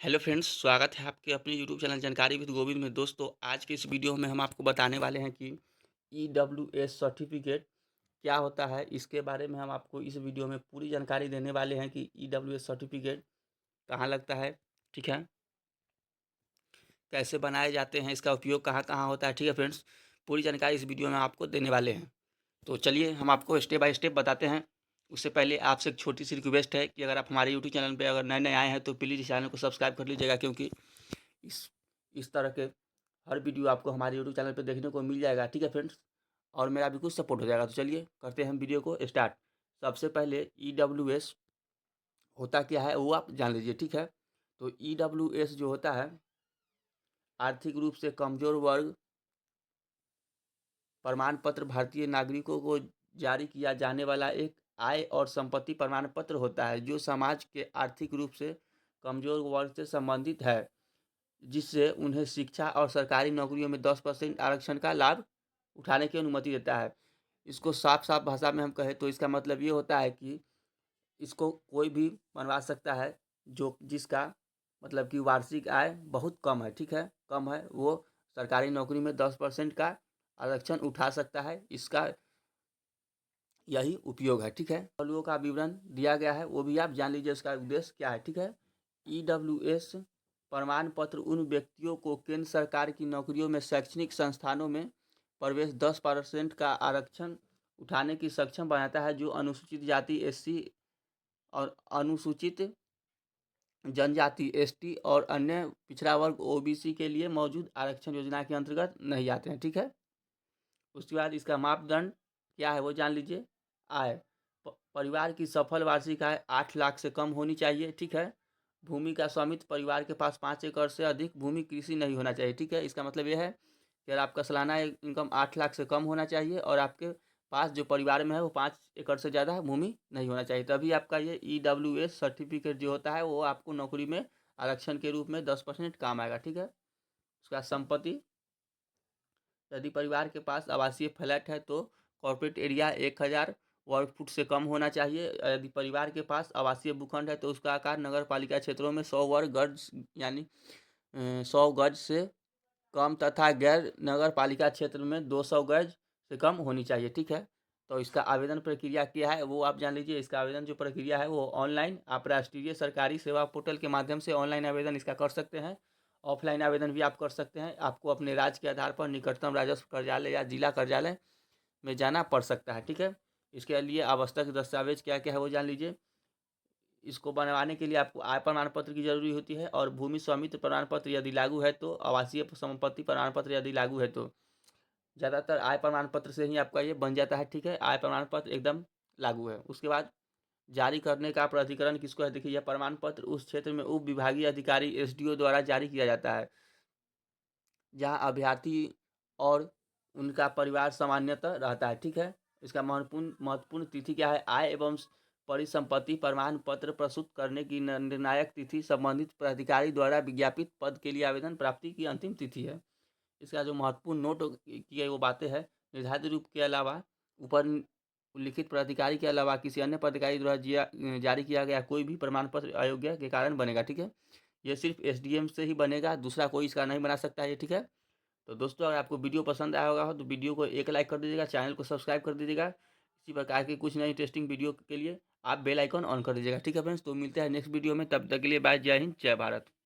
Hello friends, स्वागत है आपके अपने यूट्यूब चैनल जानकारी विद गोविंद में। दोस्तों, आज के इस वीडियो में हम आपको बताने वाले हैं कि ईडब्ल्यूएस सर्टिफिकेट क्या होता है। इसके बारे में हम आपको इस वीडियो में पूरी जानकारी देने वाले हैं कि ईडब्ल्यूएस सर्टिफिकेट कहाँ लगता है, ठीक है, कैसे बनाए जाते हैं, इसका उपयोग कहाँ कहाँ होता है। ठीक है फ्रेंड्स, पूरी जानकारी इस वीडियो में आपको देने वाले हैं। तो चलिए हम आपको स्टेप बाय स्टेप बताते हैं। उससे पहले आपसे एक छोटी सी रिक्वेस्ट है कि अगर आप हमारे यूट्यूब चैनल पे अगर नए नए आए हैं तो प्लीज़ इस चैनल को सब्सक्राइब कर लीजिएगा, क्योंकि इस इस तरह के हर वीडियो आपको हमारे यूट्यूब चैनल पे देखने को मिल जाएगा। ठीक है फ्रेंड्स, और मेरा भी कुछ सपोर्ट हो जाएगा। तो चलिए करते हैं हम वीडियो को स्टार्ट। सबसे पहले ईडब्ल्यूएस होता क्या है वो आप जान लीजिए, ठीक है। तो ईडब्ल्यूएस जो होता है, आर्थिक रूप से कमजोर वर्ग प्रमाण पत्र भारतीय नागरिकों को जारी किया जाने वाला एक आय और संपत्ति प्रमाण पत्र होता है, जो समाज के आर्थिक रूप से कमजोर वर्ग से संबंधित है, जिससे उन्हें शिक्षा और सरकारी नौकरियों में 10% आरक्षण का लाभ उठाने की अनुमति देता है। इसको साफ साफ भाषा में हम कहें तो इसका मतलब ये होता है कि इसको कोई भी बनवा सकता है जो जिसका मतलब कि वार्षिक आय बहुत कम है, ठीक है, कम है, वो सरकारी नौकरी में 10% का आरक्षण उठा सकता है। इसका यही उपयोग है, ठीक है। पहलुओं का विवरण दिया गया है, वो भी आप जान लीजिए इसका उद्देश्य क्या है, ठीक है। ईडब्ल्यूएस प्रमाण पत्र उन व्यक्तियों को केंद्र सरकार की नौकरियों में शैक्षणिक संस्थानों में प्रवेश 10% का आरक्षण उठाने की सक्षम बनाता है, जो अनुसूचित जाति एससी और अनुसूचित जनजाति एसटी और अन्य पिछड़ा वर्ग ओबीसी के लिए मौजूद आरक्षण योजना के अंतर्गत नहीं आते हैं, ठीक है। उसके बाद इसका मापदंड क्या है वो जान लीजिए। आय, परिवार की सफल वार्षिक आय 8 लाख से कम होनी चाहिए, ठीक है। भूमि का स्वामित्व, परिवार के पास 5 एकड़ से अधिक भूमि कृषि नहीं होना चाहिए, ठीक है। इसका मतलब ये है कि अगर आपका सालाना इनकम 8 लाख से कम होना चाहिए और आपके पास जो परिवार में है वो 5 एकड़ से ज़्यादा भूमि नहीं होना चाहिए, तभी आपका ये ईडब्ल्यूएस सर्टिफिकेट जो होता है वो आपको नौकरी में आरक्षण के रूप में 10% काम आएगा, ठीक है। उसका संपत्ति, यदि परिवार के पास आवासीय फ्लैट है तो कॉर्पोरेट एरिया 1000 वर्ग फुट से कम होना चाहिए। यदि परिवार के पास आवासीय भूखंड है तो उसका आकार नगर पालिका क्षेत्रों में 100 वर्ग गज यानी 100 गज से कम तथा गैर नगर पालिका क्षेत्र में 200 गज से कम होनी चाहिए, ठीक है। तो इसका आवेदन प्रक्रिया क्या है वो आप जान लीजिए। इसका आवेदन जो प्रक्रिया है वो ऑनलाइन, आप राष्ट्रीय सरकारी सेवा पोर्टल के माध्यम से ऑनलाइन आवेदन इसका कर सकते हैं। ऑफलाइन आवेदन भी आप कर सकते हैं। आपको अपने राज्य के आधार पर निकटतम राजस्व कार्यालय या जिला कार्यालय में जाना पड़ सकता है, ठीक है। इसके लिए आवश्यक दस्तावेज क्या क्या है वो जान लीजिए। इसको बनवाने के लिए आपको आय प्रमाण पत्र की जरूरी होती है, और भूमि स्वामित्व प्रमाण पत्र यदि लागू है तो, आवासीय संपत्ति प्रमाण पत्र यदि लागू है तो। ज़्यादातर आय प्रमाण पत्र से ही आपका ये बन जाता है, ठीक है। आय प्रमाण पत्र एकदम लागू है। उसके बाद जारी करने का प्राधिकरण किसको है, देखिए यह प्रमाण पत्र उस क्षेत्र में उप विभागीय अधिकारी एसडीओ द्वारा जारी किया जाता है जहां अभ्यर्थी और उनका परिवार सामान्यतः रहता है, ठीक है। इसका महत्वपूर्ण महत्वपूर्ण तिथि क्या है, आय एवं परिसंपत्ति प्रमाण पत्र प्रस्तुत करने की निर्णायक तिथि संबंधित प्राधिकारी द्वारा विज्ञापित पद के लिए आवेदन प्राप्ति की अंतिम तिथि है। इसका जो महत्वपूर्ण नोट की वो बातें हैं, निर्धारित रूप के अलावा ऊपर उल्लिखित प्राधिकारी के अलावा किसी अन्य प्राधिकारी द्वारा जारी किया गया कोई भी प्रमाण पत्र अयोग्य के कारण बनेगा, ठीक है। ये सिर्फ एसडीएम से ही बनेगा, दूसरा कोई इसका नहीं बना सकता है, ठीक है। तो दोस्तों, अगर आपको वीडियो पसंद आया होगा तो वीडियो को एक लाइक कर दीजिएगा, चैनल को सब्सक्राइब कर दीजिएगा। इसी प्रकार की कुछ नई इंटरेस्टिंग वीडियो के लिए आप बेल आइकन ऑन कर दीजिएगा, ठीक है फ्रेंड्स। तो मिलते हैं नेक्स्ट वीडियो में, तब तक के लिए बाय, जय हिंद, जय भारत।